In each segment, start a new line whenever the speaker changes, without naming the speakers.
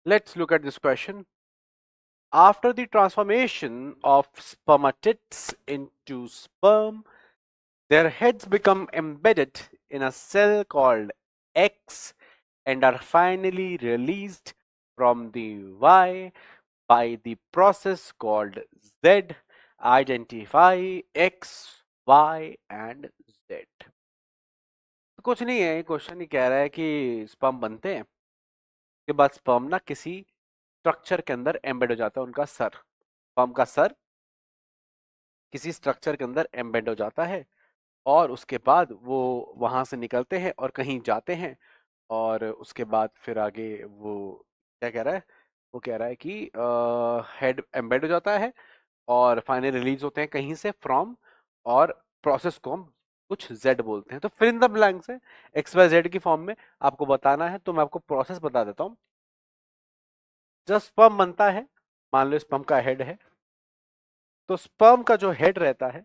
Let's look at this question. After the transformation of spermatids into sperm, their heads become embedded in a cell called X and are finally released from the Y by the process called Z. Identify X, Y and Z. तो कुछ नहीं है, question ही कह रहा है कि sperm बनते हैं, के बाद स्पर्म ना किसी स्ट्रक्चर के अंदर एम्बेड हो जाता है, उनका सर, स्पर्म का सर किसी स्ट्रक्चर के अंदर एम्बेड हो जाता है और उसके बाद वो वहां से निकलते हैं और कहीं जाते हैं और उसके बाद फिर आगे वो क्या कह रहा है, वो कह रहा है कि हेड एम्बेड हो जाता है और फाइनली रिलीज होते हैं कहीं से फ्रॉम, और प्रोसेस को हम कुछ जेड बोलते हैं। तो फिर इन द ब्लैंक्स है, एक्स वाई जेड की फॉर्म में आपको बताना है, तो मैं आपको प्रोसेस बता देता हूँ। जब स्पर्म बनता है, मान लो स्पर्म का हेड है, तो स्पर्म का जो हेड रहता है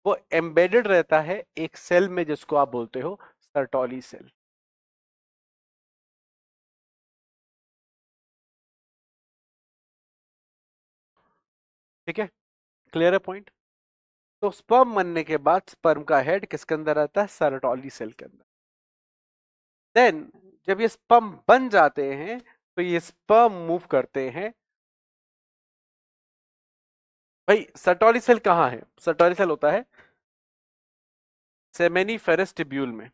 वो एम्बेडेड रहता है एक सेल में जिसको आप बोलते हो सर्टोली सेल। ठीक है, क्लियर है पॉइंट। तो स्पर्म बनने के बाद स्पर्म का हेड किसके अंदर रहता है, सर्टोली सेल के अंदर। देन जब ये स्पर्म बन जाते हैं तो ये स्पर्म मूव करते हैं। भाई सर्टोली सेल कहाँ है, सर्टोली सेल होता है सेमेनिफेरस टिब्यूल में।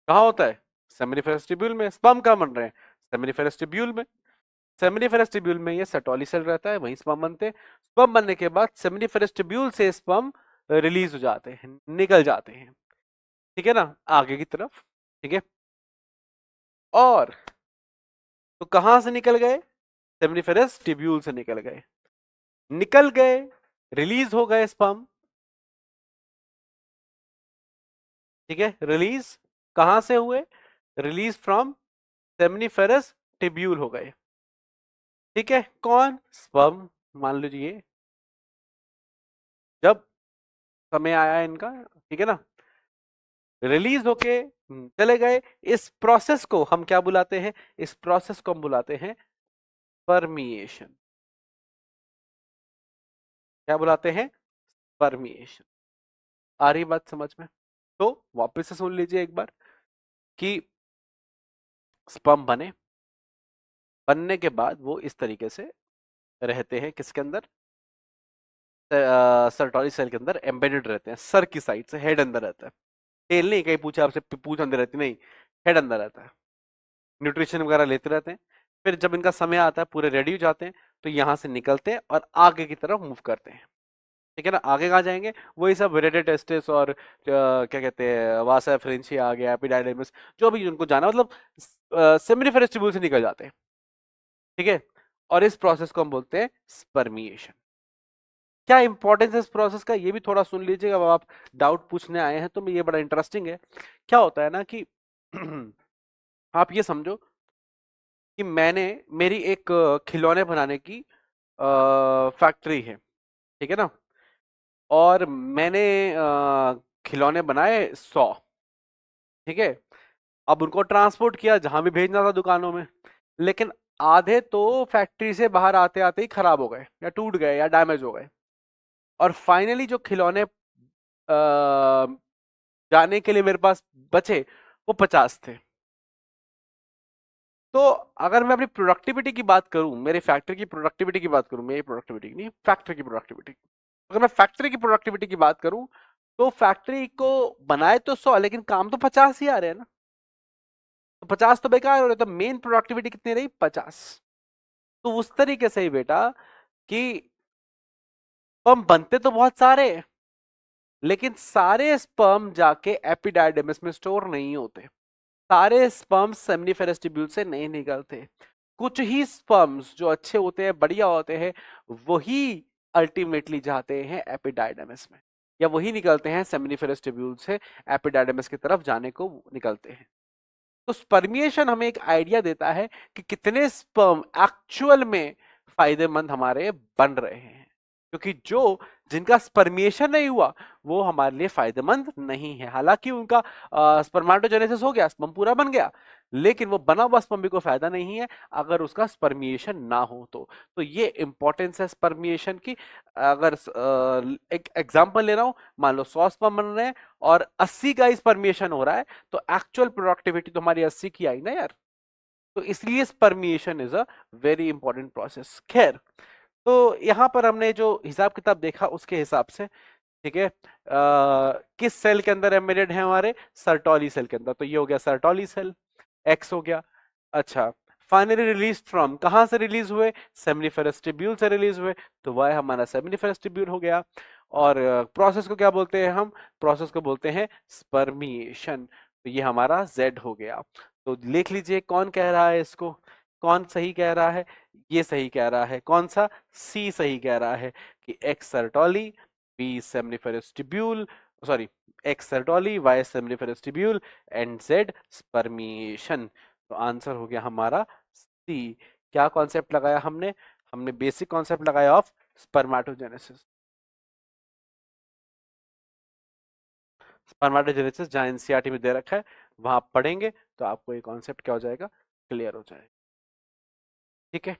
कहाँ होता है, सेमेनिफेरस टिब्यूल में। स्पर्म कहाँ बन रहे हैं, सेमेनिफेरस टिब्यूल में। सेमिनिफेरस ट्यूब्यूल में ये सेटोली सेल रहता है, वहीं स्पर्म बनते हैं। स्पर्म बनने के बाद सेमिनिफेरस ट्यूब्यूल से स्पर्म रिलीज हो जाते हैं, निकल जाते हैं, ठीक है ना, आगे की तरफ। ठीक है, और तो कहां से निकल गए, सेमिनिफेरस ट्यूब्यूल से निकल गए, निकल गए, रिलीज हो गए स्पर्म। ठीक है, रिलीज कहां से हुए, रिलीज फ्रॉम सेमिनिफेरस ट्यूब्यूल हो गए। ठीक है, कौन, स्पर्म मान लीजिए, जब समय आया इनका, ठीक है ना, रिलीज होके चले गए। इस प्रोसेस को हम क्या बुलाते हैं, इस प्रोसेस को हम बुलाते हैं परमिएशन। क्या बुलाते हैं, परमिएशन। आ रही बात समझ में। तो वापस से सुन लीजिए एक बार कि स्पर्म बने, बनने के बाद वो इस तरीके से रहते हैं किसके अंदर, सर्टोरी सेल के अंदर एम्बेडेड रहते हैं, सर की साइड से, हेड अंदर रहता है, टेल नहीं, कहीं पूछा आपसे पूछ अंदर रहती नहीं, हेड अंदर रहता है, न्यूट्रिशन वगैरह लेते रहते हैं। फिर जब इनका समय आता है, पूरे रेडी हो जाते हैं, तो यहाँ से निकलते हैं और आगे की तरफ मूव करते हैं। ठीक है ना, आगे कहाँ जाएंगे, वही सब वेरेटेटेस्टिस और क्या कहते हैं, वासा फ्रेंची आ गया, एपिडाइडिमस, जो भी उनको जाना, मतलब सेमिनिफेरस ट्यूब्यूल से निकल जाते हैं। ठीक है, और इस प्रोसेस को हम बोलते हैं स्पर्मिएशन। क्या इंपॉर्टेंस है इस प्रोसेस का, ये भी थोड़ा सुन लीजिएगा, अब आप डाउट पूछने आए हैं तो ये बड़ा इंटरेस्टिंग है। क्या होता है ना कि आप ये समझो कि मेरी एक खिलौने बनाने की फैक्ट्री है, ठीक है ना, और मैंने खिलौने बनाए 100। ठीक है, अब उनको ट्रांसपोर्ट किया जहां भी भेजना था दुकानों में, लेकिन आधे तो फैक्ट्री से बाहर आते आते ही खराब हो गए या टूट गए या डैमेज हो गए, और फाइनली जो खिलौने जाने के लिए मेरे पास बचे वो 50 थे। तो अगर मैं अपनी प्रोडक्टिविटी की बात करूं, मेरे फैक्ट्री की प्रोडक्टिविटी की बात करूं, मेरी प्रोडक्टिविटी नहीं, फैक्ट्री की प्रोडक्टिविटी, अगर मैं फैक्ट्री की प्रोडक्टिविटी की बात करूं, तो फैक्ट्री को बनाए तो 100 लेकिन काम तो 50 ही आ रहे हैं ना, तो 50 तो बेकार हो रहे, तो मेन प्रोडक्टिविटी कितनी रही, 50। तो उस तरीके से ही बेटा कि स्पर्म बनते तो बहुत सारे हैं, लेकिन सारे स्पर्म जाके एपिडाइडमिस में स्टोर नहीं होते, सारे स्पर्म्स सेमिनिफेरस ट्यूब्यूल से नहीं निकलते। कुछ ही स्पर्म्स जो अच्छे होते हैं, बढ़िया होते हैं, वही अल्टीमेटली जाते हैं एपिडाइडमिस में, या वही निकलते हैं सेमिनिफेरस ट्यूब्यूल से एपिडाइडमिस की तरफ जाने को निकलते हैं। तो स्पर्मिएशन हमें एक आइडिया देता है कि कितने स्पर्म एक्चुअल में फायदेमंद हमारे बन रहे हैं, क्योंकि जो जिनका स्पर्मिएशन नहीं हुआ वो हमारे लिए फायदेमंद नहीं है। हालांकि उनका स्पर्माटोजेनेसिस हो गया, स्पर्म पूरा बन गया, लेकिन वो बना हुआ स्पर्म भी कोई फायदा नहीं है अगर उसका स्पर्मिएशन ना हो तो ये इंपॉर्टेंस है स्पर्मिएशन की। अगर एक एग्जांपल ले रहा हूं, मान लो 100 स्पर्म बन रहे हैं और 80 का स्पर्मिएशन हो रहा है, तो एक्चुअल प्रोडक्टिविटी तो हमारी 80 की आई ना यार। तो इसलिए spermiation is a very important process. खैर, तो यहां पर हमने जो हिसाब किताब देखा उसके हिसाब से, ठीक है, किस सेल के अंदर एम्बेडेड है हमारे, सर्टोली सेल के अंदर, तो ये हो गया सर्टोली सेल, एक्स हो गया। अच्छा, फाइनली रिलीज फ्रॉम, कहां से रिलीज हुए, सेमिनिफेरस ट्यूब्यूल से रिलीज हुए, तो वह हमारा सेमिनिफेरस ट्यूब्यूल हो गया। और प्रोसेस को क्या बोलते हैं हम, प्रोसेस को बोलते हैं स्पर्मिएशन, तो ये हमारा जेड हो गया। तो लिख लीजिए कौन कह रहा है इसको, कौन सही कह रहा है, ये सही कह रहा है, कौन सा, सी सही कह रहा है कि X Sertoli, B seminiferous tubule, sorry, X Sertoli, Y seminiferous tubule and Z spermiation. तो आंसर हो गया हमारा सी। क्या कॉन्सेप्ट लगाया हमने, हमने बेसिक कॉन्सेप्ट लगाया ऑफ स्पर्मेटोजेनेसिस। स्पर्मेटोजेनेसिस जहां एनसीईआरटी में दे रखा है वहां आप पढ़ेंगे तो आपको ये कॉन्सेप्ट क्या हो जाएगा, क्लियर हो जाएगा। ठीक है।